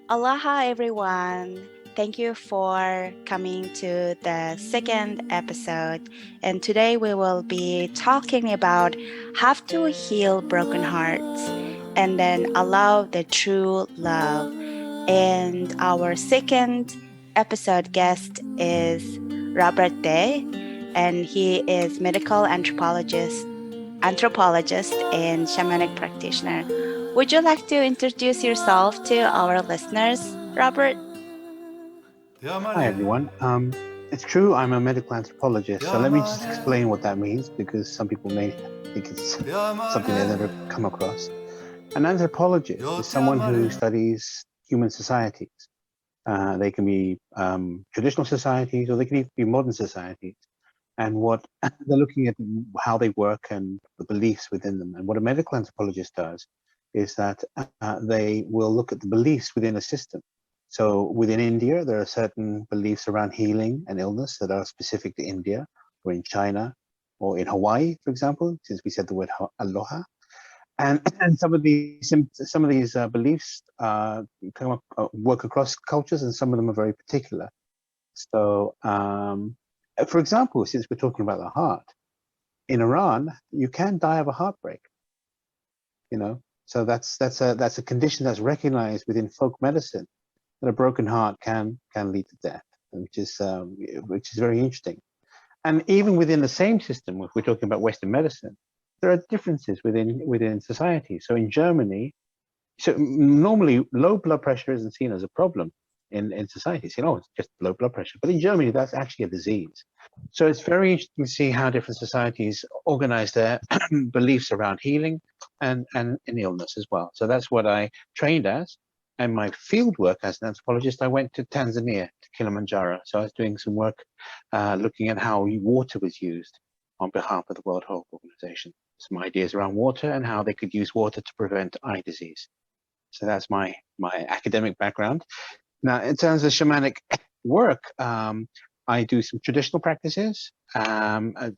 Aloha, everyone. Thank you for coming to the second episode. And today we will be talking about how to heal broken hearts and then allow the true love. And our second episode guest is Robert Day, and he is medical anthropologist and shamanic practitioner. Would you like to introduce yourself to our listeners, Robert? Hi, everyone. It's true, I'm a medical anthropologist. So let me just explain what that means because some people may think it's something they've never come across. An anthropologist is someone who studies human societies. They can be traditional societies or they can even be modern societies. And what they're looking at how they work and the beliefs within them. And what a medical anthropologist does is that they will look at the beliefs within a system. So within India, there are certain beliefs around healing and illness that are specific to India, or in China, or in Hawaii, for example, since we said the word aloha. And some of these beliefs work across cultures, and some of them are very particular. So, for example, since we're talking about the heart, in Iran, you can die of a heartbreak. You know, so that's a condition that's recognized within folk medicine, that a broken heart can lead to death, which is very interesting. And even within the same system, if we're talking about Western medicine, there are differences within society. So in Germany, normally low blood pressure isn't seen as a problem in society. You know, it's just low blood pressure. But in Germany, that's actually a disease. So it's very interesting to see how different societies organize their beliefs around healing and in illness as well. So that's what I trained as. And my field work as an anthropologist, I went to Tanzania, to Kilimanjaro. So I was doing some work looking at how water was used on behalf of the World Health Organization. Some ideas around water and how they could use water to prevent eye disease. So that's my academic background. Now, in terms of shamanic work, I do some traditional practices,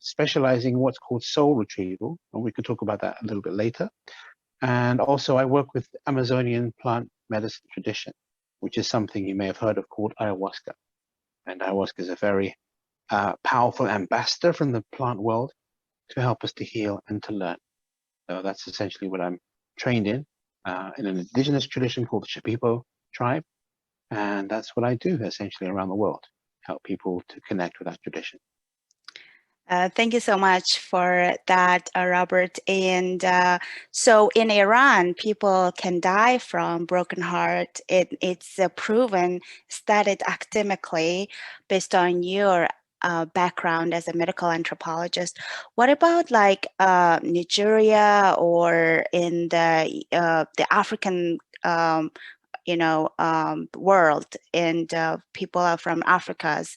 specializing in what's called soul retrieval, and we could talk about that a little bit later. And also, I work with Amazonian plant medicine tradition, which is something you may have heard of called ayahuasca. And ayahuasca is a very powerful ambassador from the plant world to help us to heal and to learn. So that's essentially what I'm trained in an indigenous tradition called the Shipibo tribe. And that's what I do essentially around the world, help people to connect with that tradition. Thank you so much for that, Robert. And so in Iran, people can die from broken heart. It's proven, studied academically based on your background as a medical anthropologist. What about like Nigeria or in the African world, and people are from Africa's,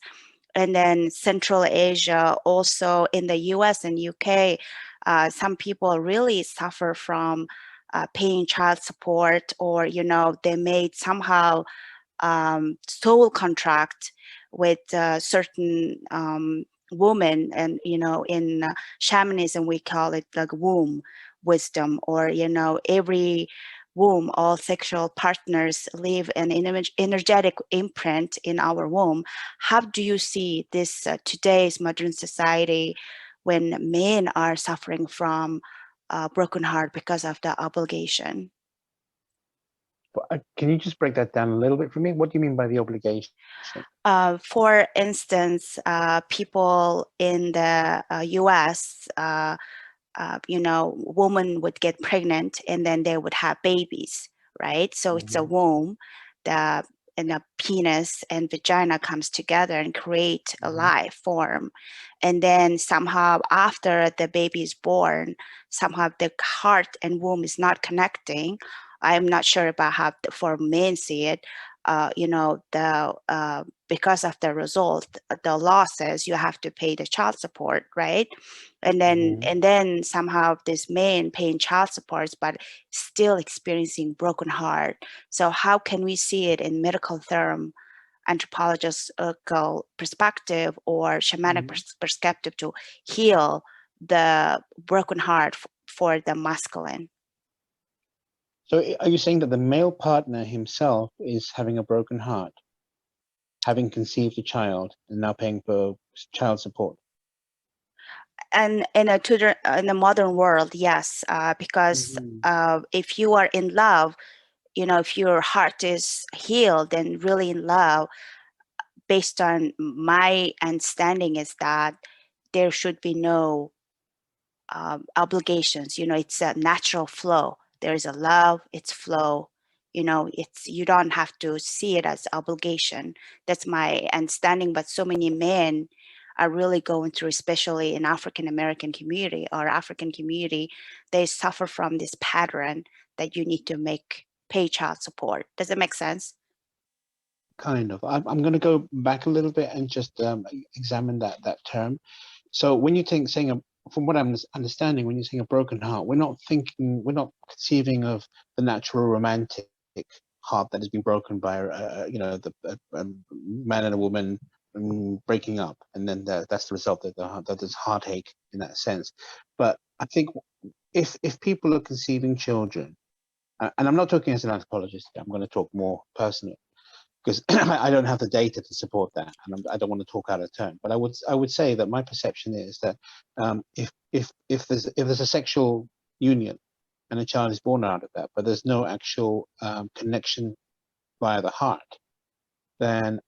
and then Central Asia, also in the US and UK, some people really suffer from paying child support, or, they made somehow soul contract with certain woman. And, in shamanism, we call it like womb wisdom, or, every womb, all sexual partners leave an energetic imprint in our womb. How do you see this today's modern society when men are suffering from broken heart because of the obligation? But, can you just break that down a little bit for me? What do you mean by the obligation? For instance, people in the US, women would get pregnant and then they would have babies, right? So it's a womb, the and a penis and vagina comes together and create a life form. And then somehow after the baby is born, somehow the heart and womb is not connecting. I'm not sure about how for men see it. The because of the result, the law says you have to pay the child support, right? And then somehow this man paying child supports but still experiencing broken heart. So how can we see it in medical term, anthropological perspective, or shamanic perspective to heal the broken heart for the masculine? So are you saying that the male partner himself is having a broken heart, having conceived a child and now paying for child support? And in the modern world, yes, because if you are in love, if your heart is healed and really in love, based on my understanding, is that there should be no obligations. It's a natural flow. There is a love, it's flow. You don't have to see it as obligation. That's my understanding. But so many men are really going through, especially in African American community or African community, they suffer from this pattern that you need to pay child support. Does it make sense? Kind of. I'm going to go back a little bit and just examine that term. So when you from what I'm understanding, when you're saying a broken heart, we're not conceiving of the natural romantic heart that has been broken by, a man and a woman breaking up, and then that's the result that there's heartache in that sense. But I think if people are conceiving children, and I'm not talking as an anthropologist, I'm going to talk more personally, because I don't have the data to support that, and I don't want to talk out of turn. But I would say that my perception is that if there's a sexual union and a child is born out of that, but there's no actual connection via the heart, then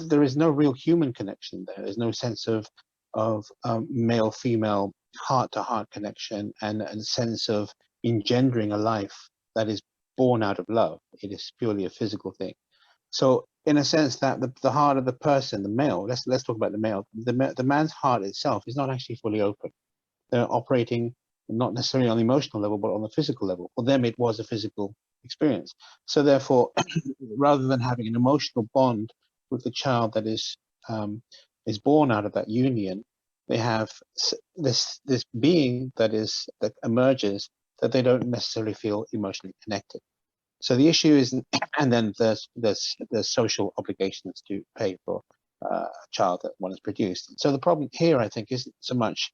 there is no real human connection there. There's no sense of male female heart to heart connection and a sense of engendering a life that is born out of love. It is purely a physical thing. So in a sense that the heart of the person, the male, let's talk about the male, the man's heart itself is not actually fully open. They're operating not necessarily on the emotional level, but on the physical level. For them, it was a physical experience. So therefore, rather than having an emotional bond with the child that is born out of that union, they have this being that emerges that they don't necessarily feel emotionally connected. So the issue is, and then there's social obligations to pay for a child that one has produced. So the problem here, I think, isn't so much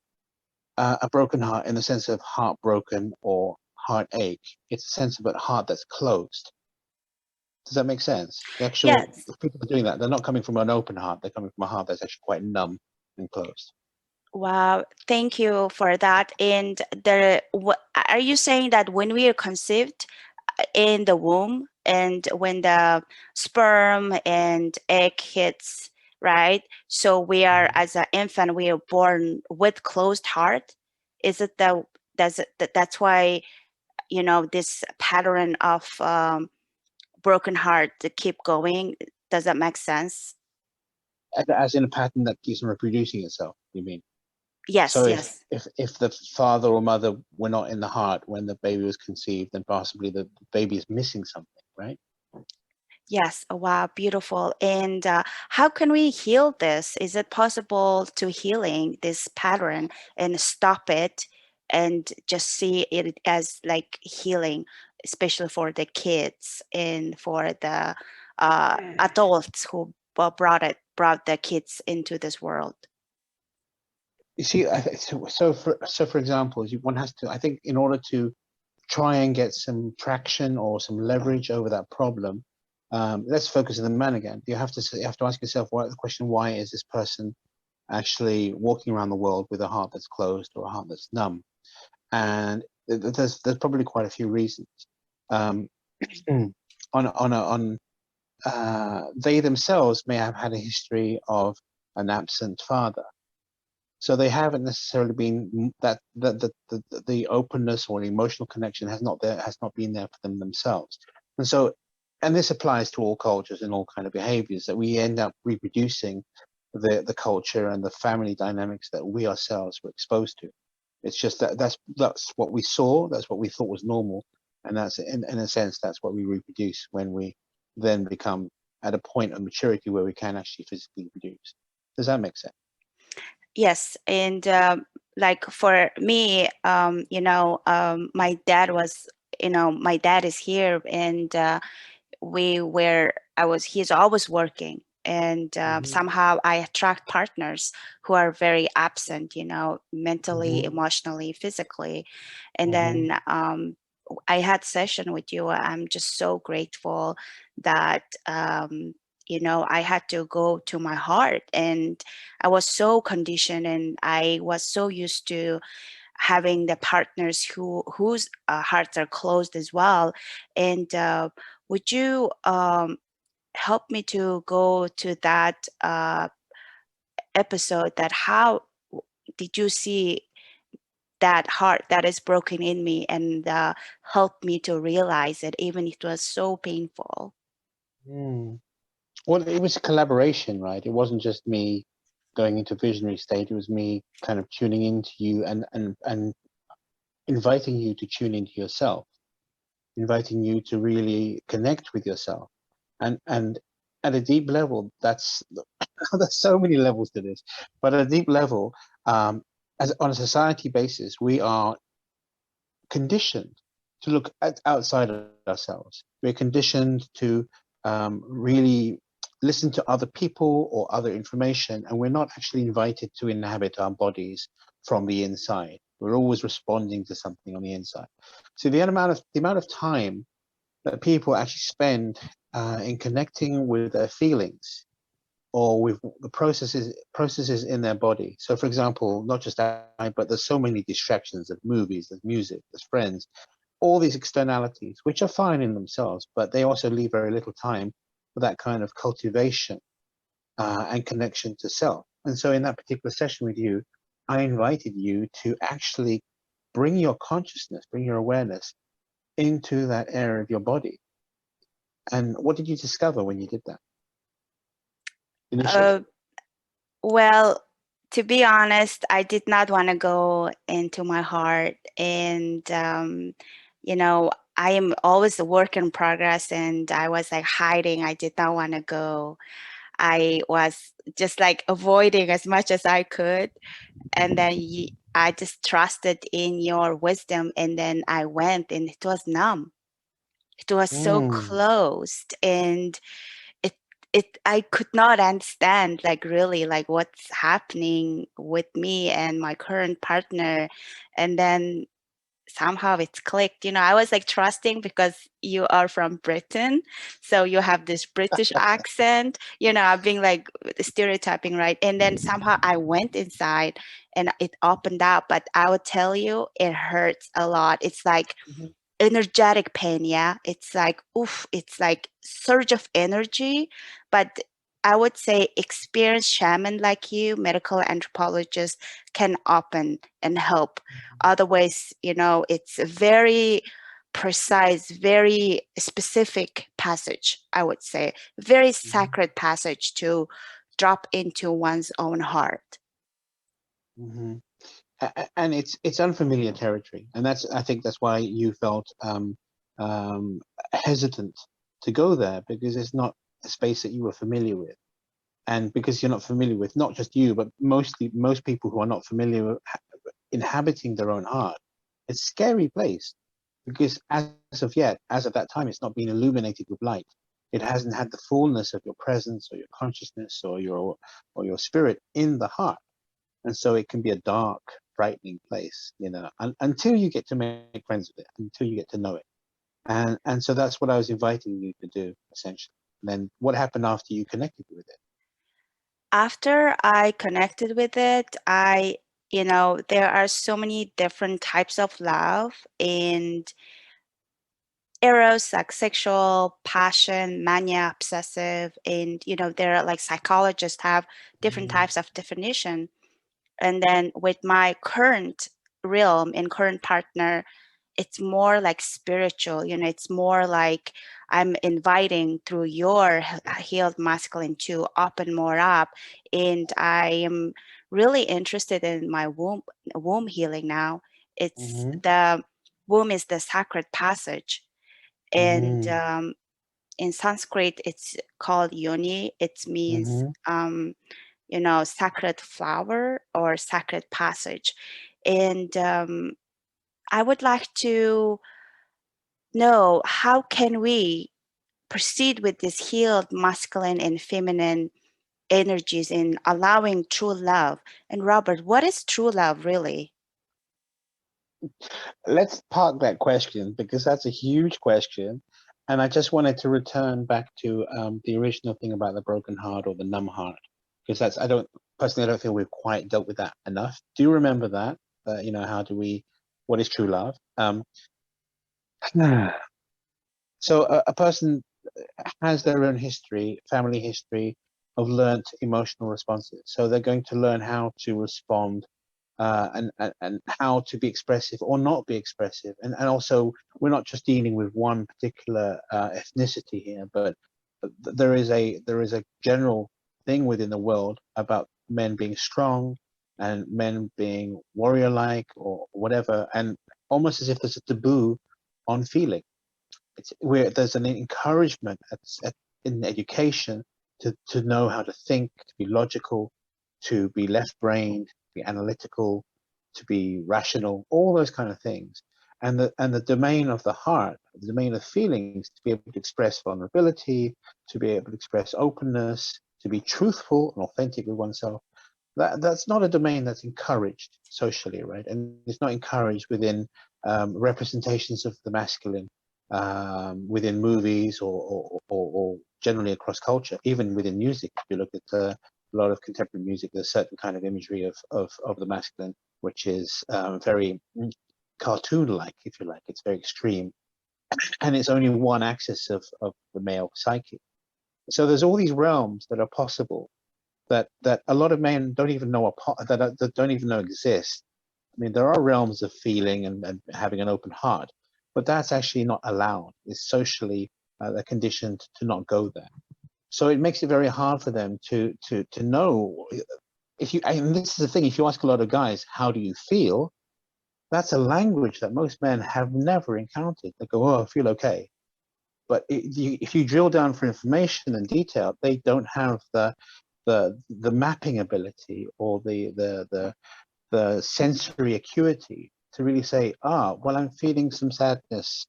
a broken heart in the sense of heartbroken or heartache. It's a sense of a heart that's closed. Does that make sense? The actual Yes. people are doing that. They're not coming from an open heart. They're coming from a heart that's actually quite numb and closed. Wow, thank you for that. And are you saying that when we are conceived in the womb and when the sperm and egg hits, right? So we are, as an infant, we are born with closed heart. Is it that's why, this pattern of broken heart to keep going? Does that make sense? As in a pattern that keeps reproducing itself, you mean? Yes, So yes. if the father or mother were not in the heart when the baby was conceived, then possibly the baby is missing something, right? Yes. Oh, wow, beautiful. And how can we heal this? Is it possible to healing this pattern and stop it and just see it as like healing, especially for the kids and for the adults who brought the kids into this world? You see, for example, one has to, I think, in order to try and get some traction or some leverage over that problem, let's focus on the man again. You have to ask yourself the question: why is this person actually walking around the world with a heart that's closed or a heart that's numb? And there's probably quite a few reasons. Um, they themselves may have had a history of an absent father. So they haven't necessarily been the openness or the emotional connection has not been there for them themselves. And so, and this applies to all cultures and all kind of behaviors, that we end up reproducing the culture and the family dynamics that we ourselves were exposed to. It's just that's what we saw, that's what we thought was normal, and that's in a sense that's what we reproduce when we then become at a point of maturity where we can actually physically reproduce. Does that make sense? Yes. And like for me, my dad was, my dad is here, and he's always working, and somehow I attract partners who are very absent, mentally, emotionally, physically. And then I had session with you. I'm just so grateful that I had to go to my heart, and I was so conditioned, and I was so used to having the partners whose hearts are closed as well. And would you help me to go to that episode, that how did you see that heart that is broken in me, and help me to realize it, even if it was so painful? Mm. Well, it was a collaboration, right? It wasn't just me going into visionary state. It was me kind of tuning into you and inviting you to tune into yourself, inviting you to really connect with yourself. And at a deep level, that's there's so many levels to this, but at a deep level, as on a society basis, we are conditioned to look outside of ourselves. We're conditioned to really listen to other people or other information, and we're not actually invited to inhabit our bodies from the inside. We're always responding to something on the inside. So the amount of time that people actually spend in connecting with their feelings or with the processes in their body. So, for example, not just that, but there's so many distractions. There's movies, there's music, there's friends, all these externalities, which are fine in themselves, but they also leave very little time for that kind of cultivation and connection to self. And so, in that particular session with you, I invited you to actually bring your consciousness, bring your awareness into that area of your body. And what did you discover when you did that initially? uh, well, to be honest, I did not want to go into my heart, and I am always a work in progress, and I was like hiding. I did not want to go. I was just like avoiding as much as I could. And then I just trusted in your wisdom. And then I went, and it was numb. It was so Mm, closed. And it, I could not understand, like, really, like, what's happening with me and my current partner. And then somehow it's clicked. I was like trusting because you are from Britain, so you have this British accent. I'm being like stereotyping, right? And then somehow I went inside and it opened up, but I would tell you, it hurts a lot. It's like mhm, energetic pain. Yeah, it's like oof, it's like surge of energy. But I would say experienced shaman like you, medical anthropologist, can open and help. Otherwise, it's a very precise, very specific passage, I would say, very mhm, sacred passage to drop into one's own heart. mhm. And it's unfamiliar territory, and I think that's why you felt um, hesitant to go there, because it's not a space that you were familiar with, and because you're not familiar with, not just you, but most people who are not familiar with inhabiting their own heart. It's a scary place because as of that time, it's not been illuminated with light. It hasn't had the fullness of your presence or your consciousness or your spirit in the heart, and so it can be a dark, frightening place, until you get to make friends with it, until you get to know it. And so that's what I was inviting you to do, essentially. And then what happened after you connected with it? After I connected with it, there are so many different types of love, and eros, like sexual, passion, mania, obsessive, and there are like psychologists have different Mm, types of definition. And then with my current realm and current partner, it's more like spiritual. It's more like I'm inviting through your healed masculine to open more up. And I am really interested in my womb healing now. It's mhm, the womb is the sacred passage. And mhm, in Sanskrit it's called yoni. It means mhm, sacred flower or sacred passage. And I would like to know, how can we proceed with this healed masculine and feminine energies in allowing true love? And Robert, what is true love really? Let's park that question because that's a huge question. And I just wanted to return back to the original thing about the broken heart or the numb heart, because that's, I don't feel we've quite dealt with that enough. Do you remember that? What is true love? So a person has their own history, family history of learnt emotional responses. So they're going to learn how to respond and how to be expressive or not be expressive. And also, we're not just dealing with one particular ethnicity here, but there is a general thing within the world about men being strong and men being warrior-like or whatever, and almost as if there's a taboo on feeling. It's where there's an encouragement in education to know how to think, to be logical, to be left-brained, to be analytical, to be rational, all those kind of things. And the domain of the heart, the domain of feelings, to be able to express vulnerability, to be able to express openness, to be truthful and authentic with oneself, that's not a domain that's encouraged socially, right? And it's not encouraged within representations of the masculine within movies or generally across culture, even within music. If you look at a lot of contemporary music, there's a certain kind of imagery of the masculine, which is very cartoon-like, if you like. It's very extreme, and it's only one axis of the male psyche. So there's all these realms that are possible that a lot of men don't even know that don't even know exist. I mean, there are realms of feeling and having an open heart, but that's actually not allowed. It's socially they're conditioned to not go there. So it makes it very hard for them to know. And this is the thing, if you ask a lot of guys, how do you feel? That's a language that most men have never encountered. They go, oh, I feel okay. But if you drill down for information and detail, they don't have the mapping ability or the sensory acuity to really say, well, I'm feeling some sadness.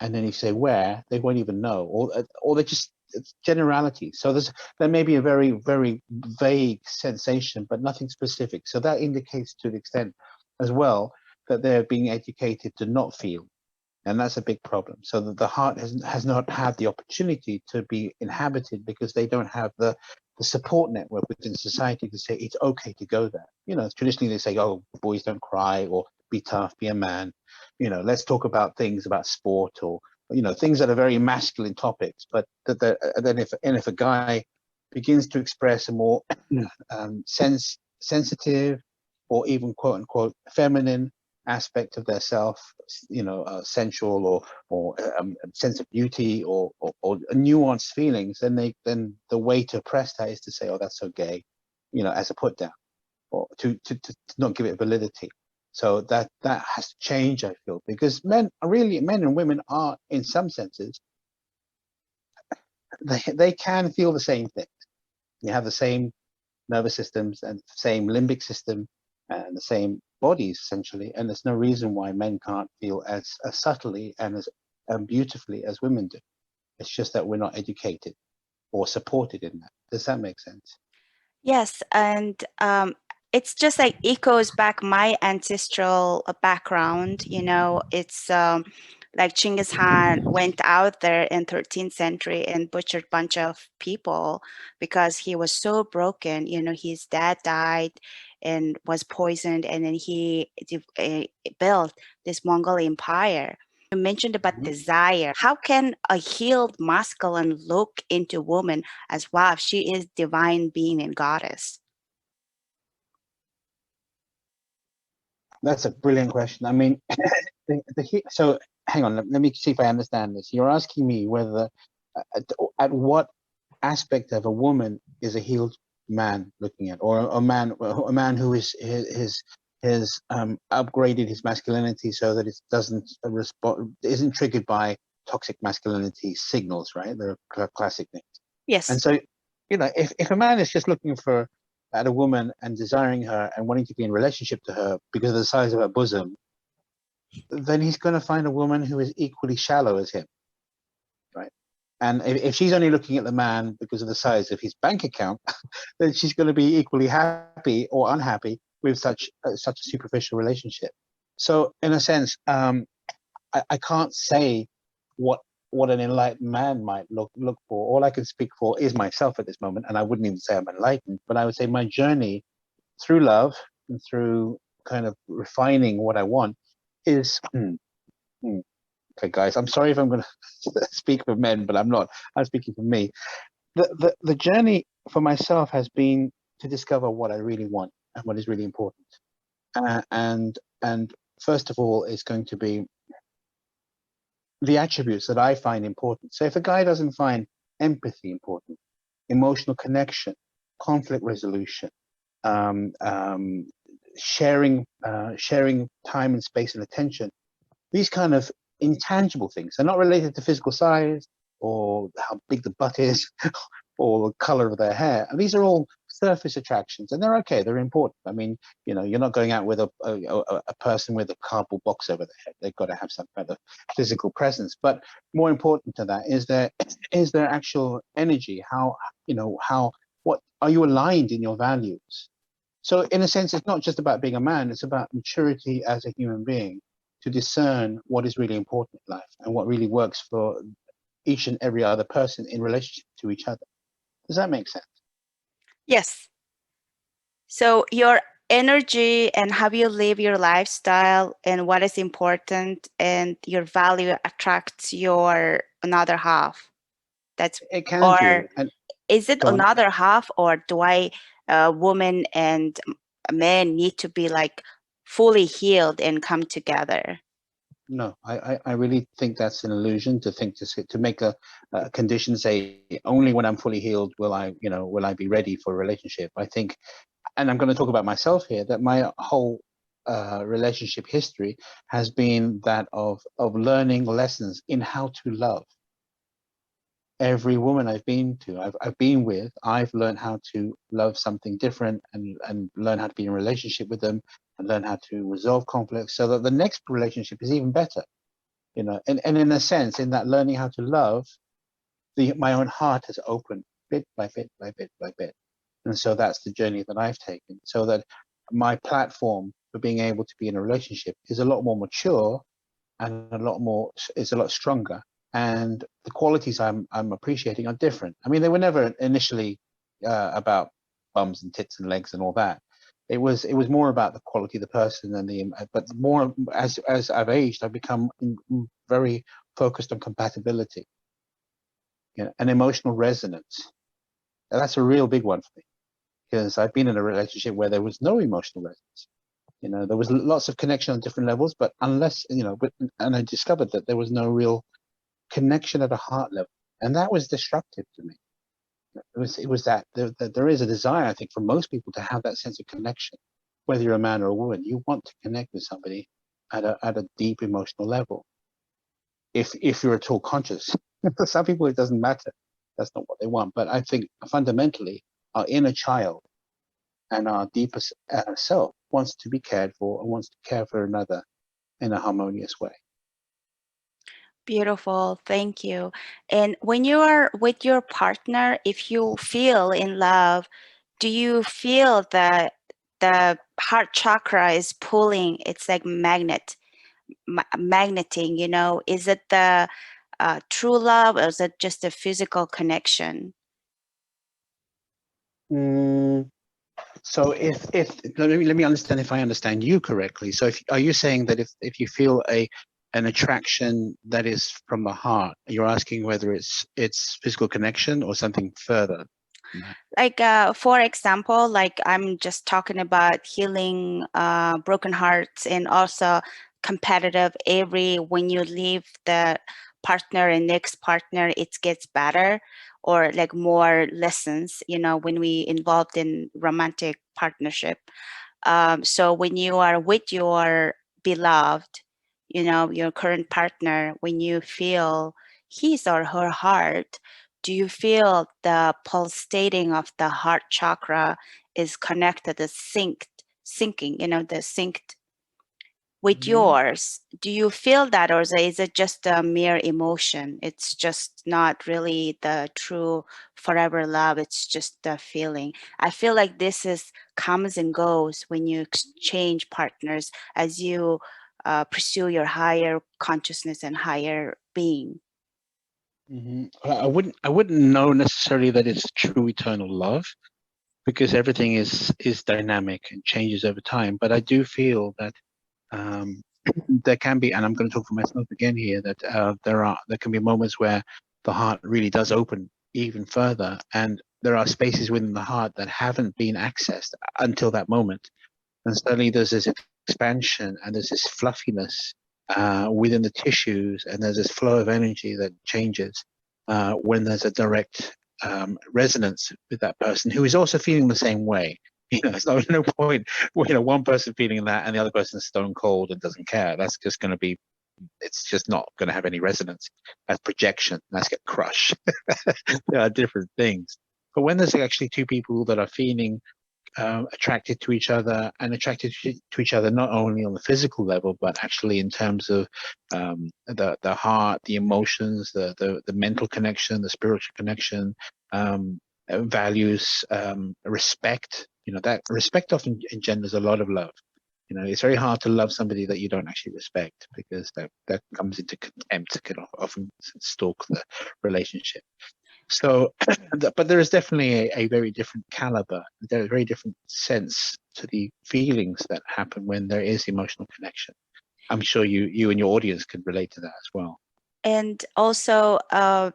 And then you say where, they won't even know, or they just, it's generality. So there may be a very, very vague sensation, but nothing specific. So that indicates to the extent as well that they're being educated to not feel. And that's a big problem. So that the heart has not had the opportunity to be inhabited because they don't have the support network within society to say it's okay to go there. You know, traditionally they say, oh, boys don't cry, or be tough, be a man. You know, let's talk about things about sport, or, you know, things that are very masculine topics. But then if a guy begins to express a more sensitive or even quote unquote feminine aspect of their self, you know, sensual or sense of beauty or nuanced feelings, then the way to oppress that is to say, oh, that's so gay, you know, as a put down, or to not give it validity. So that has to change, I feel, because men and women are, in some senses, they can feel the same things. They have the same nervous systems and same limbic system and the same bodies, essentially, and there's no reason why men can't feel as subtly and as beautifully as women do. It's just that we're not educated or supported in that. Does that make sense? Yes, and it's just like echoes back my ancestral background. You know, it's like Genghis Khan went out there in 13th century and butchered a bunch of people because he was so broken. You know, his dad died and was poisoned, and then he built this Mongol empire. You mentioned about desire. How can a healed masculine look into woman as wow, she is divine being and goddess? That's a brilliant question. I mean, so hang on, let me see if I understand this. You're asking me whether at what aspect of a woman is a healed man looking at, or a man who is has upgraded his masculinity so that it doesn't respond, isn't triggered by toxic masculinity signals, right? They're classic things. Yes. And so, you know, if a man is just looking at a woman and desiring her and wanting to be in relationship to her because of the size of her bosom, then he's going to find a woman who is equally shallow as him, right? And if she's only looking at the man because of the size of his bank account, then she's going to be equally happy or unhappy with such a superficial relationship. So in a sense, I can't say what an enlightened man might look for. All I can speak for is myself at this moment, and I wouldn't even say I'm enlightened, but I would say my journey through love and through kind of refining what I want is. Okay, guys, I'm sorry if I'm going to speak for men, but I'm not. I'm speaking for me. The journey for myself has been to discover what I really want and what is really important. And first of all, is going to be the attributes that I find important. So if a guy doesn't find empathy important, emotional connection, conflict resolution, um, um, sharing time and space and attention, these kind of intangible things, they're not related to physical size or how big the butt is or the color of their hair. And these are all surface attractions, and they're okay. They're important. I mean, you're not going out with a person with a cardboard box over their head. They've got to have some kind of physical presence. But more important to that is their actual energy. What are you aligned in your values? So in a sense, it's not just about being a man. It's about maturity as a human being to discern what is really important in life and what really works for each and every other person in relationship to each other. Does that make sense? Yes. So your energy and how you live your lifestyle and what is important and your value attracts your another half. It can do. Or is it another half, or do women and men need to be like fully healed and come together? No, I really think that's an illusion to make a condition say only when I'm fully healed will I be ready for a relationship. I think, and I'm going to talk about myself here, that my whole relationship history has been that of learning lessons in how to love. Every woman I've been with, I've learned how to love something different and learn how to be in a relationship with them and learn how to resolve conflicts so that the next relationship is even better. And in a sense, in that learning how to love, my own heart has opened bit by bit by bit by bit. And so that's the journey that I've taken, so that my platform for being able to be in a relationship is a lot more mature and is a lot stronger. And the qualities I'm appreciating are different. I mean, they were never initially about bums and tits and legs and all that. It was more about the quality of the person but more as I've aged, I've become very focused on compatibility, and emotional resonance. And that's a real big one for me, because I've been in a relationship where there was no emotional resonance. There was lots of connection on different levels, but and I discovered that there was no real connection at a heart level, and that was destructive to me. It was that there is a desire, I think, for most people to have that sense of connection, whether you're a man or a woman. You want to connect with somebody at a deep emotional level. If you're at all conscious, for some people it doesn't matter. That's not what they want. But I think fundamentally, our inner child and our deepest self wants to be cared for and wants to care for another in a harmonious way. Beautiful. Thank you. And when you are with your partner, if you feel in love, do you feel that the heart chakra is pulling? It's like magneting, is it the true love, or is it just a physical connection? So if let me understand if I understand you correctly. So are you saying that if you feel an attraction that is from the heart, you're asking whether it's physical connection or something further? Like for example, like I'm just talking about healing broken hearts, and also competitive. When you leave the partner and next partner, it gets better, or like more lessons, when we involved in romantic partnership. So when you are with your beloved, your current partner, when you feel his or her heart, do you feel the pulsating of the heart chakra is connected, syncing, the synced with yours? Do you feel that, or is it just a mere emotion? It's just not really the true forever love. It's just the feeling. I feel like this comes and goes when you exchange partners as you pursue your higher consciousness and higher being. I wouldn't know necessarily that it's true eternal love, because everything is dynamic and changes over time. But I do feel that there can be, and I'm going to talk for myself again here, that there can be moments where the heart really does open even further, and there are spaces within the heart that haven't been accessed until that moment, and suddenly there's this expansion and there's this fluffiness within the tissues, and there's this flow of energy that changes when there's a direct resonance with that person who is also feeling the same way. There's no point, one person feeling that and the other person is stone cold and doesn't care. That's just going to be, it's just not going to have any resonance. That's projection. That's get crushed. There are different things. But when there's actually two people that are feeling attracted to each other, and attracted to each other not only on the physical level, but actually in terms of the heart, the emotions, the mental connection, the spiritual connection, values, respect. That respect often engenders a lot of love. It's very hard to love somebody that you don't actually respect, because that comes into contempt, can often stalk the relationship. So, but there is definitely a very different caliber, a very different sense to the feelings that happen when there is emotional connection. I'm sure you and your audience can relate to that as well. And also,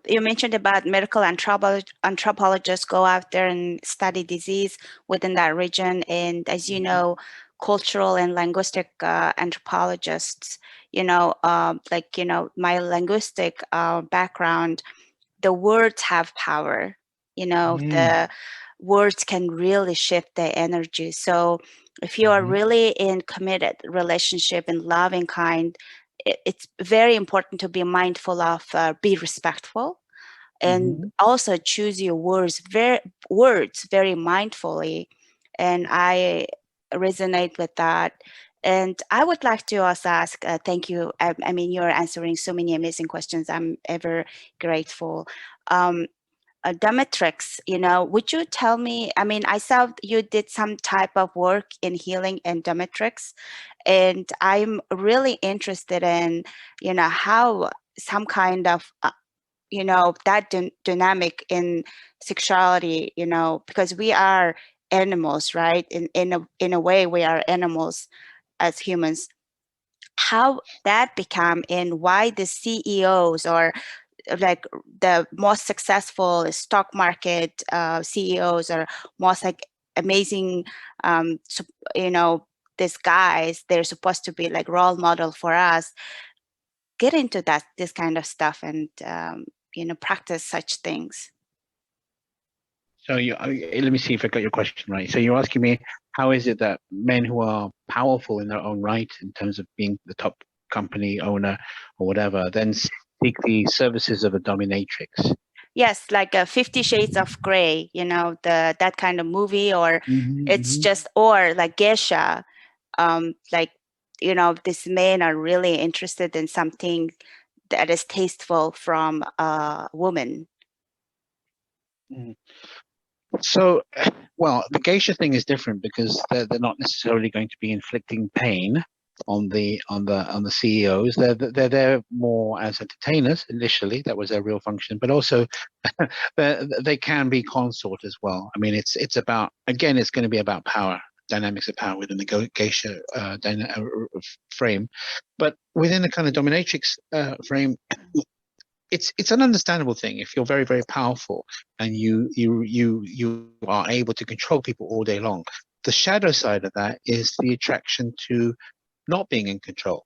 you mentioned about medical anthropologists go out there and study disease within that region. And as you know, cultural and linguistic anthropologists, my linguistic background, the words have power. The words can really shift the energy. So if you are really in committed relationship and loving kind, it's very important to be mindful of, be respectful, and also choose your words very mindfully. And I resonate with that. And I would like to also ask, thank you. I mean, you're answering so many amazing questions. I'm ever grateful. Dominatrix, would you tell me, I mean, I saw you did some type of work in healing and dominatrix, and I'm really interested in, how some kind of, that dynamic in sexuality, because we are animals, right? In a way, we are animals as humans. How that become, and why the CEOs, or like the most successful stock market CEOs, or most like amazing, these guys, they're supposed to be like role model for us, get into this kind of stuff, and practice such things. So let me see if I got your question right. So you're asking me, how is it that men who are powerful in their own right, in terms of being the top company owner or whatever, then seek the services of a dominatrix? Yes, like 50 Shades of Grey, that kind of movie, or it's just, or like geisha, like, these men are really interested in something that is tasteful from a woman. So, well, the geisha thing is different, because they're not necessarily going to be inflicting pain on the CEOs. They're there more as entertainers initially. That was their real function, but also they can be consort as well. I mean, it's about, again, it's going to be about power, dynamics of power within the geisha frame, but within the kind of dominatrix frame. It's an understandable thing if you're very, very powerful and you are able to control people all day long. The shadow side of that is the attraction to not being in control,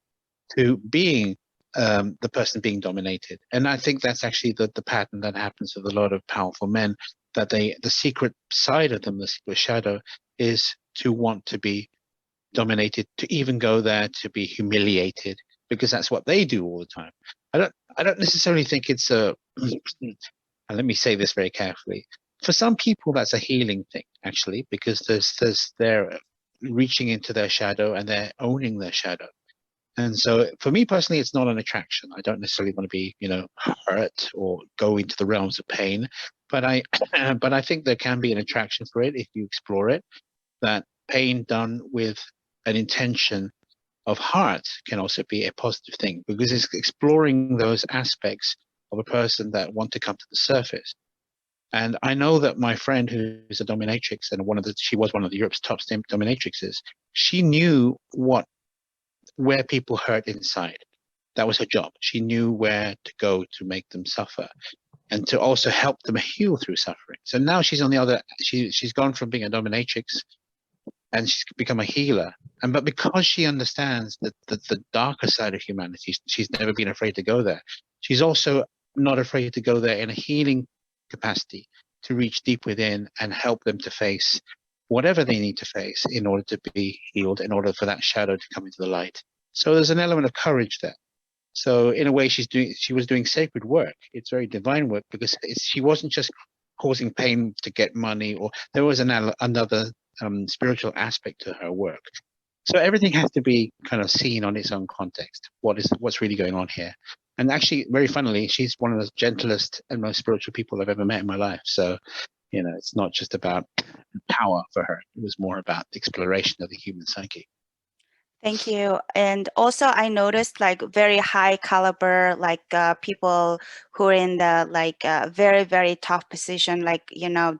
to being the person being dominated. And I think that's actually the pattern that happens with a lot of powerful men, that the secret side of them, the secret shadow, is to want to be dominated, to even go there to be humiliated, because that's what they do all the time. I don't necessarily think it's a and let me say this very carefully. For some people, that's a healing thing, actually, because they're reaching into their shadow and they're owning their shadow. And so for me personally, it's not an attraction. I don't necessarily want to be, hurt or go into the realms of pain, but I think there can be an attraction for it if you explore it, that pain done with an intention of heart can also be a positive thing, because it's exploring those aspects of a person that want to come to the surface. And I know that my friend, who's a dominatrix, and she was one of the Europe's top dominatrixes, she knew where people hurt inside. That was her job. She knew where to go to make them suffer, and to also help them heal through suffering. So now she's on the other. She's gone from being a dominatrix, and she's become a healer. But because she understands that the darker side of humanity, she's never been afraid to go there. She's also not afraid to go there in a healing capacity, to reach deep within and help them to face whatever they need to face in order to be healed, in order for that shadow to come into the light. So there's an element of courage there. So in a way, she was doing sacred work. It's very divine work, because she wasn't just causing pain to get money, or there was another spiritual aspect to her work. So everything has to be kind of seen on its own context. What's really going on here? And actually, very funnily, she's one of the gentlest and most spiritual people I've ever met in my life. So, it's not just about power for her. It was more about the exploration of the human psyche. Thank you. And also I noticed like very high caliber, like people who are in the like very, very top position, like,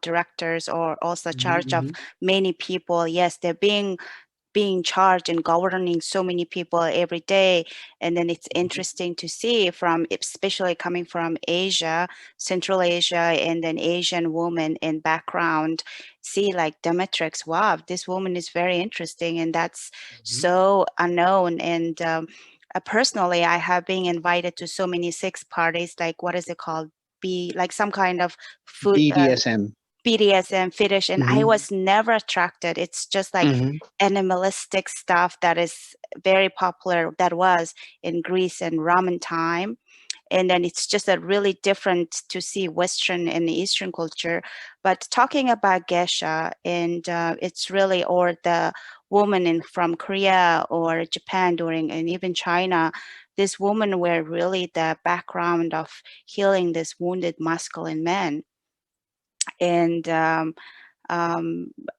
directors or also charge of many people. Yes, they're being charged and governing so many people every day. And then it's interesting to see especially coming from Asia, Central Asia, and then Asian woman in background, see like dominatrix. Wow, this woman is very interesting, and that's so unknown. And personally, I have been invited to so many sex parties, like what is it called? Like some kind of food. BDSM fetish, and I was never attracted. It's just like animalistic stuff that is very popular, that was in Greece and Roman time. And then it's just a really different to see Western and Eastern culture. But talking about geisha, and it's really, or the woman from Korea or Japan and even China, this woman were really the background of healing this wounded masculine men. And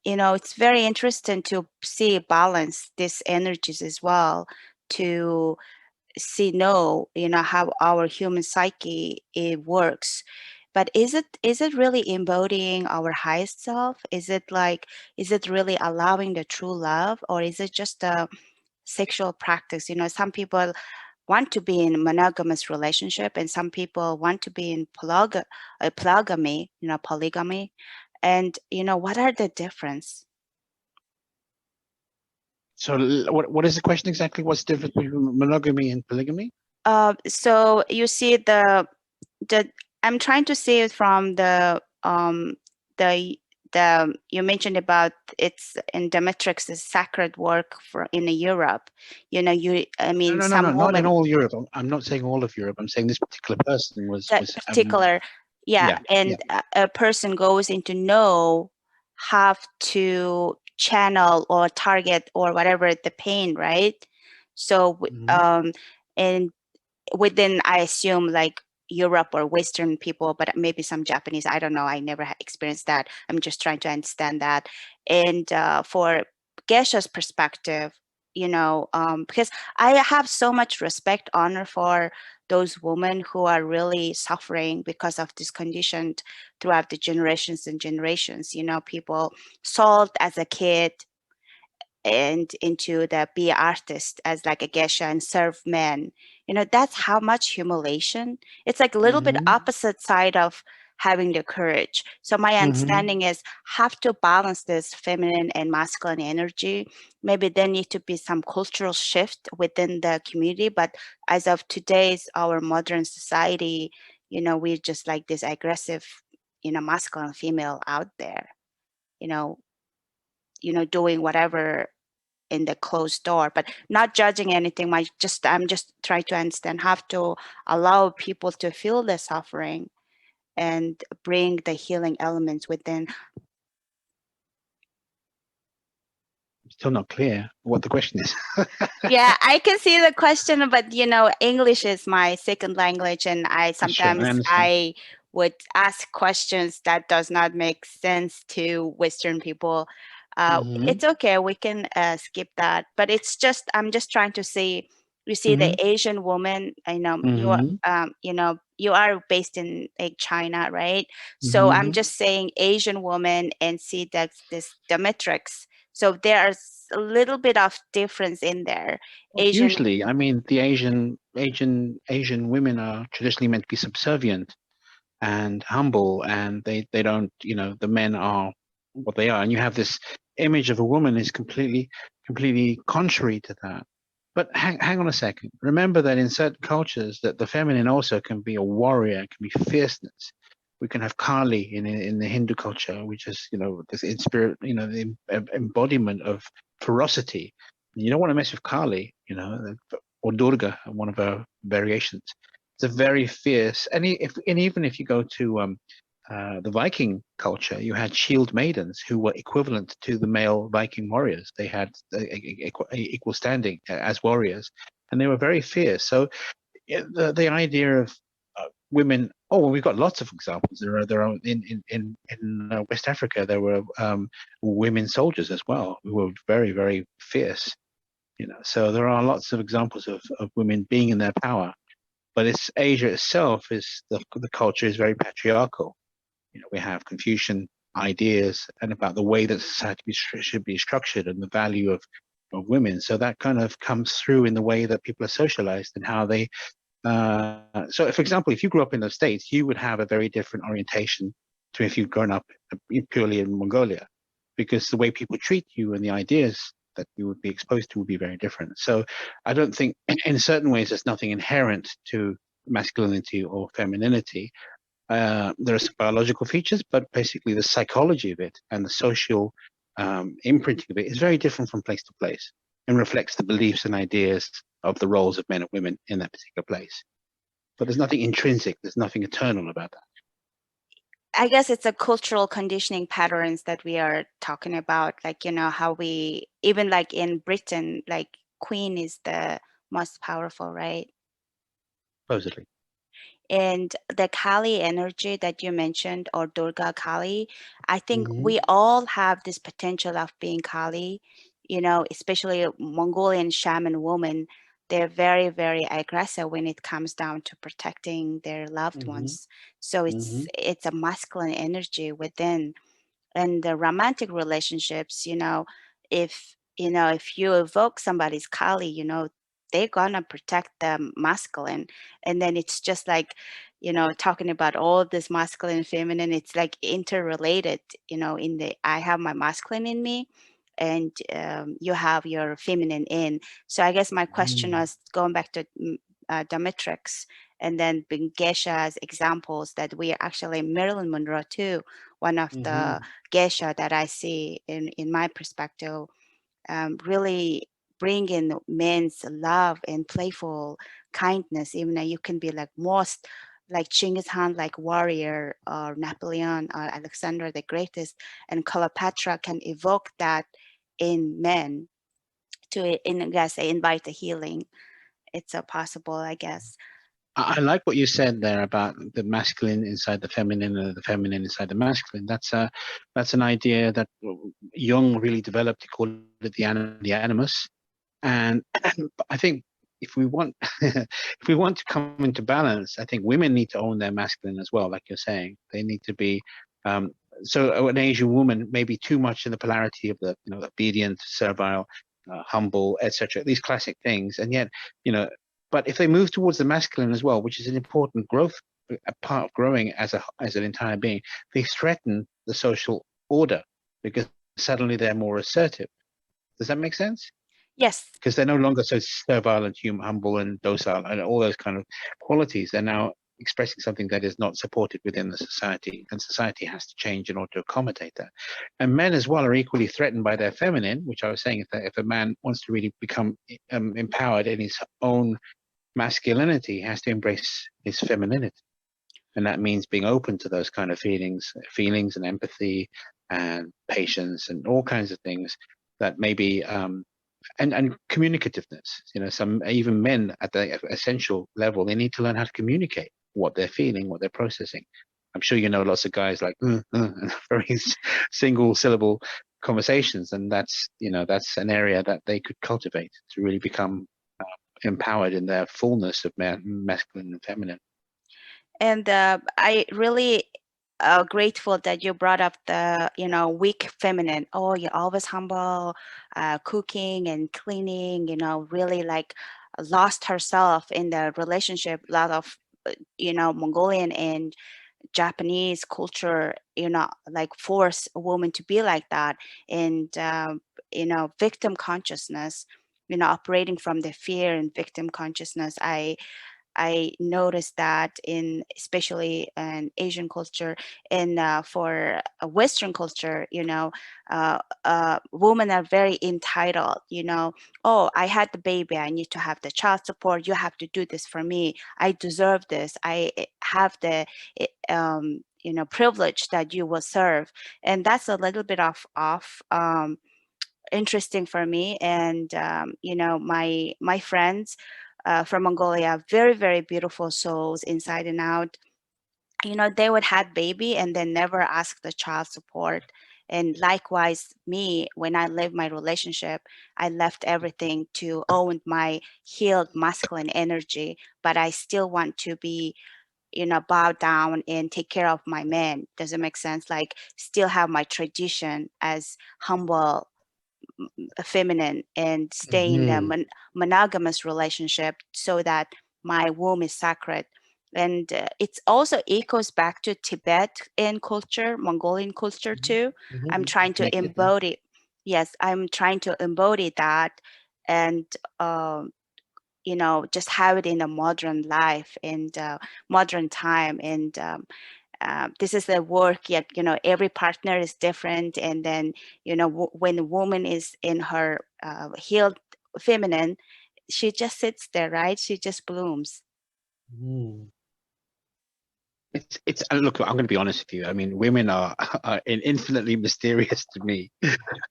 it's very interesting to see balance these energies as well, to see how our human psyche it works. But is it really embodying our highest self? Is it really allowing the true love, or is it just a sexual practice? Some people want to be in a monogamous relationship, and some people want to be in polygamy. And what are the difference? So what is the question exactly? What's the difference between monogamy and polygamy? So you see the I'm trying to see it from the you mentioned about it's in dominatrix's sacred work in Europe. No, not in all Europe. I'm not saying all of Europe. I'm saying this particular person was particular. A person goes into have to channel or target or whatever the pain, right? So and within, I assume, like Europe or Western people, but maybe some Japanese, I don't know, I never experienced that. I'm just trying to understand that. And for geisha's perspective, because I have so much respect, honor for those women who are really suffering because of this condition throughout the generations and generations. People sold as a kid and into the be artist as like a geisha and serve men. That's how much humiliation. It's like a little bit opposite side of having the courage. So my understanding is have to balance this feminine and masculine energy. Maybe there need to be some cultural shift within the community, but as of today's our modern society, we're just like this aggressive, masculine female out there, doing whatever in the closed door, but not judging anything. I'm just trying to understand, have to allow people to feel the suffering and bring the healing elements within. Still not clear what the question is. Yeah, I can see the question, but English is my second language, and I sometimes I would ask questions that does not make sense to Western people. It's okay. We can skip that. But it's just, I'm just trying to see, you see the Asian woman, you are based in like China, right? So I'm just saying Asian woman and see that this dominatrix. So there's a little bit of difference in there. Asian. Usually, I mean, the Asian women are traditionally meant to be subservient and humble, and they don't, the men are what they are, and you have this image of a woman is completely contrary to that. But hang on a second. Remember that in certain cultures, that the feminine also can be a warrior, can be fierceness. We can have Kali in the Hindu culture, which is this in spirit, the embodiment of ferocity. You don't want to mess with Kali, or Durga, one of her variations. It's a very fierce, and even if you go to the Viking culture, you had shield maidens who were equivalent to the male Viking warriors. They had equal standing as warriors, and they were very fierce. So the idea of women. Oh, well, we've got lots of examples. There are in West Africa. There were women soldiers as well who were very, very fierce. So there are lots of examples of women being in their power. But it's Asia itself is the culture is very patriarchal. We have Confucian ideas and about the way that society should be structured and the value of women. So that kind of comes through in the way that people are socialized and how they. So, for example, if you grew up in the States, you would have a very different orientation to if you'd grown up purely in Mongolia, because the way people treat you and the ideas that you would be exposed to would be very different. So I don't think in certain ways there's nothing inherent to masculinity or femininity. There are some biological features, but basically the psychology of it and the social imprinting of it is very different from place to place and reflects the beliefs and ideas of the roles of men and women in that particular place. But there's nothing intrinsic, there's nothing eternal about that. I guess it's a cultural conditioning patterns that we are talking about, like, how we, even like in Britain, like queen is the most powerful, right? Supposedly. And the Kali energy that you mentioned, or Durga Kali, I think we all have this potential of being Kali, especially Mongolian shaman women. They're very, very aggressive when it comes down to protecting their loved ones. So it's a masculine energy within. And the romantic relationships, if you evoke somebody's Kali, they're gonna protect the masculine. And then it's just like, talking about all this masculine and feminine, it's like interrelated, in the, I have my masculine in me, and you have your feminine in. So I guess my question was going back to dominatrix, and then being geisha as examples, that we are actually Marilyn Monroe too, one of the geisha that I see in my perspective, really bring in men's love and playful kindness. Even though you can be like most like Genghis Khan, like warrior, or Napoleon, or Alexander the Greatest, and Cleopatra can evoke that in men to, I guess, invite the healing. It's a possible, I guess. I like what you said there about the masculine inside the feminine and the feminine inside the masculine. That's an idea that Jung really developed. He called it the animus. And I think if we want to come into balance, I think women need to own their masculine as well. Like you're saying, they need to be. So an Asian woman may be too much in the polarity of the obedient, servile, humble, etc. These classic things, and yet But if they move towards the masculine as well, which is an important a part of growing as an entire being, they threaten the social order because suddenly they're more assertive. Does that make sense? Yes. Because they're no longer so servile and humble and docile and all those kind of qualities. They're now expressing something that is not supported within the society, and society has to change in order to accommodate that. And men as well are equally threatened by their feminine, which I was saying, if a man wants to really become empowered in his own masculinity, he has to embrace his femininity. And that means being open to those kind of feelings and empathy and patience and all kinds of things that maybe and communicativeness. Some even men at the essential level, they need to learn how to communicate what they're feeling, what they're processing. I'm sure lots of guys like very single syllable conversations, and that's an area that they could cultivate to really become empowered in their fullness of masculine and feminine. And I really grateful that you brought up the, weak feminine. Oh, you're always humble, cooking and cleaning, really like lost herself in the relationship. A lot of, Mongolian and Japanese culture, like force a woman to be like that. And, victim consciousness, operating from the fear and victim consciousness. I noticed that in especially in Asian culture and for a Western culture, women are very entitled. Oh, I had the baby, I need to have the child support. You have to do this for me. I deserve this. I have the privilege that you will serve, and that's a little bit off. Interesting for me. And my friends from Mongolia, very, very beautiful souls inside and out. They would have baby and then never ask the child support. And likewise, me, when I lived my relationship, I left everything to own my healed masculine energy, but I still want to be, bow down and take care of my man. Does it make sense? Like still have my tradition as humble, feminine, and stay in a monogamous relationship so that my womb is sacred. And it also echoes back to Tibet and culture, Mongolian culture too. I'm trying to embody, yes, I'm trying to embody that, and just have it in a modern life and modern time. And this is the work, yet every partner is different. And then when a woman is in her healed feminine, she just sits there, right? She just blooms. It's look, I'm going to be honest with you. I mean, women are infinitely mysterious to me,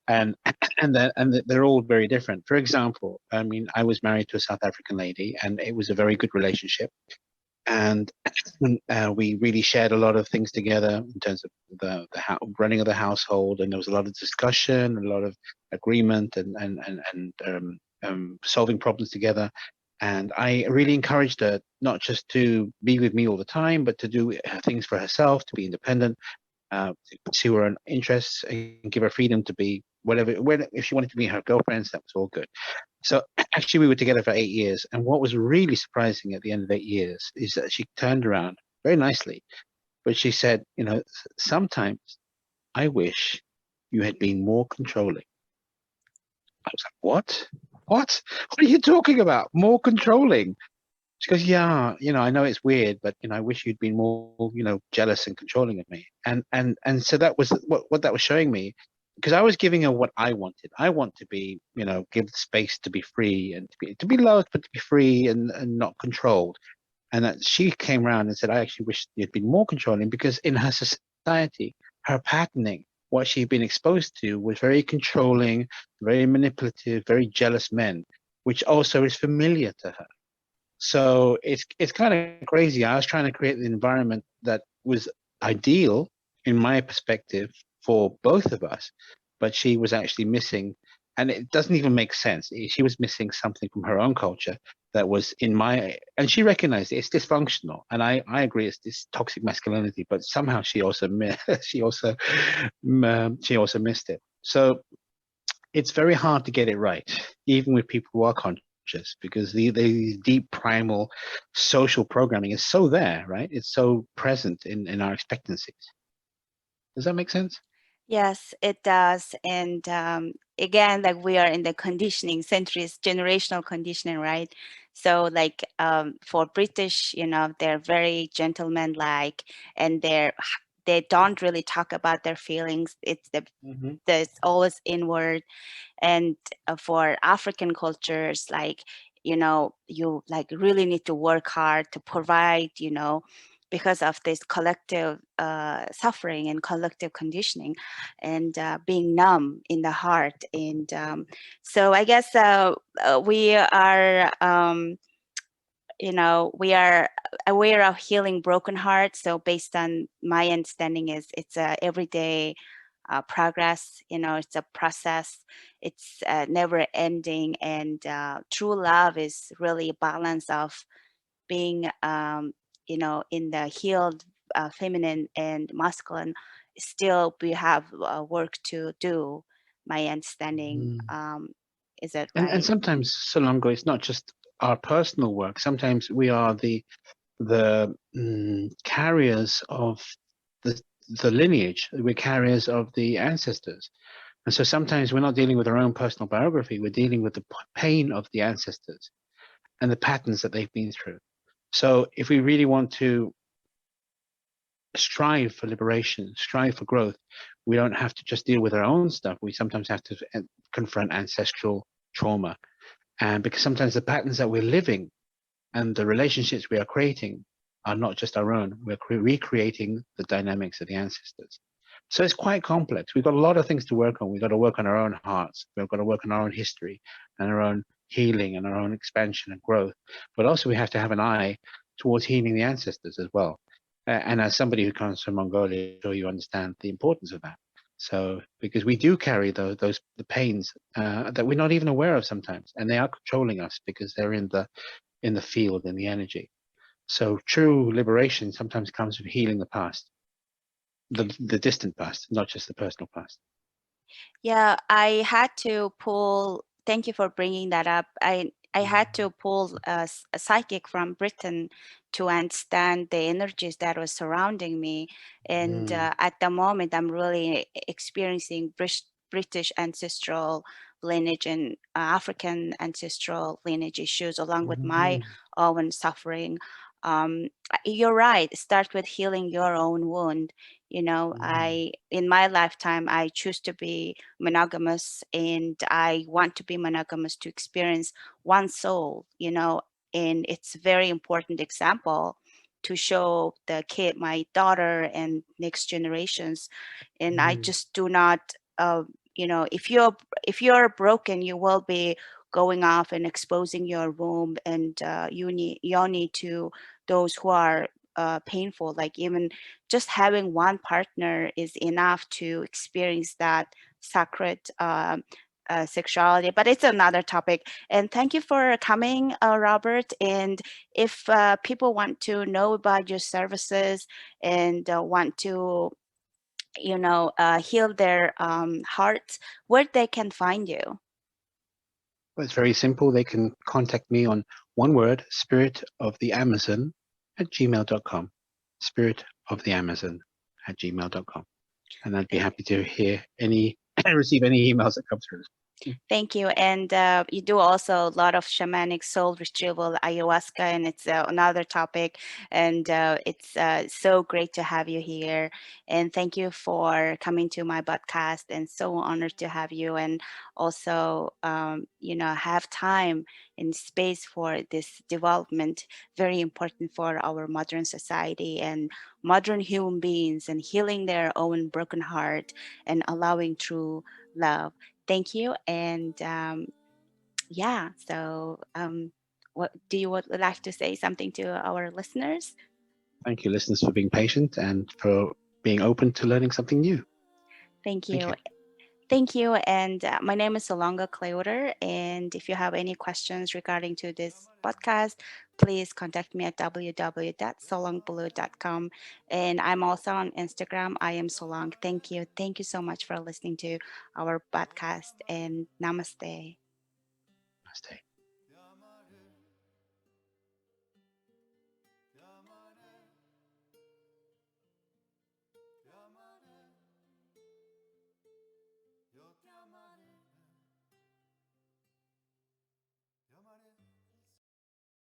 and they're all very different. For example, I mean, I was married to a South African lady, and it was a very good relationship. And we really shared a lot of things together in terms of the running of the household, and there was a lot of discussion, a lot of agreement, and solving problems together. And I really encouraged her not just to be with me all the time, but to do things for herself, to be independent, to pursue her own interests, and give her freedom to be whatever. If she wanted to be her girlfriends, that was all good. So actually, we were together for 8 years. And what was really surprising at the end of 8 years is that she turned around very nicely, but she said, sometimes I wish you had been more controlling. I was like, what? What are you talking about? More controlling? She goes, yeah, I know it's weird, but I wish you'd been more, jealous and controlling of me. And so that was what that was showing me, because I was giving her what I wanted. I want to be, give the space to be free and to be loved, but to be free and not controlled. And that she came around and said, I actually wish you'd been more controlling, because in her society, her patterning, what she'd been exposed to was very controlling, very manipulative, very jealous men, which also is familiar to her. So it's kind of crazy. I was trying to create an environment that was ideal in my perspective for both of us, but she was actually missing, and it doesn't even make sense. She was missing something from her own culture that was and she recognized it's dysfunctional. And I agree, it's this toxic masculinity, but somehow she also missed it. So it's very hard to get it right, even with people who are conscious, because the deep primal social programming is so there, right? It's so present in our expectancies. Does that make sense? Yes, it does. And again, like we are in the conditioning centuries, generational conditioning, right? So like for British, they're very gentleman-like, and they don't really talk about their feelings. It's there's always inward. And for African cultures, like you like really need to work hard to provide, because of this collective suffering and collective conditioning, and being numb in the heart. And so I guess we are we are aware of healing broken hearts. So based on my understanding, is it's a everyday progress. It's a process. It's never ending. And true love is really a balance of being, in the healed feminine and masculine. Still, we have work to do. My understanding, Mm. is that And right? sometimes, Solongo, it's not just our personal work. Sometimes we are the carriers of the the lineage. We're carriers of the ancestors. And so sometimes we're not dealing with our own personal biography. We're dealing with the pain of the ancestors and the patterns that they've been through. So if we really want to strive for liberation, strive for growth, we don't have to just deal with our own stuff. We sometimes have to confront ancestral trauma. And because sometimes the patterns that we're living and the relationships we are creating are not just our own. We're recreating the dynamics of the ancestors. So it's quite complex. We've got a lot of things to work on. We've got to work on our own hearts. We've got to work on our own history and our own healing and our own expansion and growth. But also we have to have an eye towards healing the ancestors as well. And as somebody who comes from Mongolia, I'm sure you understand the importance of that. So because we do carry the pains that we're not even aware of sometimes, and they are controlling us because they're in the field, in the energy. So true liberation sometimes comes from healing the past, the distant past, not just the personal past. Yeah, I had to pull. Thank you for bringing that up. I had to pull a psychic from Britain to understand the energies that was surrounding me, and Mm. at the moment, I'm really experiencing British ancestral lineage and African ancestral lineage issues, along with my Mhm. own suffering. You're right. Start with healing your own wound. Mm. In my lifetime, I choose to be monogamous, and I want to be monogamous to experience one soul, and it's a very important example to show the kid, my daughter and next generations. And I Mm. just do not, if you're broken, you will be going off and exposing your womb and yoni to those who are painful. Like, even just having one partner is enough to experience that sacred sexuality. But it's another topic. And thank you for coming, Robert. And if people want to know about your services and want to, heal their hearts, where they can find you. Well, it's very simple. They can contact me on one word, spirit of the Amazon at gmail.com. Spirit of the Amazon at gmail.com. And I'd be happy to hear receive any emails that come through. Thank you. And you do also a lot of shamanic soul retrieval, ayahuasca, and it's another topic. And it's so great to have you here. And thank you for coming to my podcast. And so honored to have you. And also, have time and space for this development. Very important for our modern society and modern human beings, and healing their own broken heart and allowing true love. Thank you. And yeah, so what do you would like to say something to our listeners? Thank you, listeners, for being patient and for being open to learning something new. Thank Thank you. you. Thank you. And my name is Solongo Klawitter. And if you have any questions regarding to this podcast, please contact me at www.solongblue.com. And I'm also on Instagram. I am Solong. Thank you. Thank you so much for listening to our podcast, and namaste. Namaste.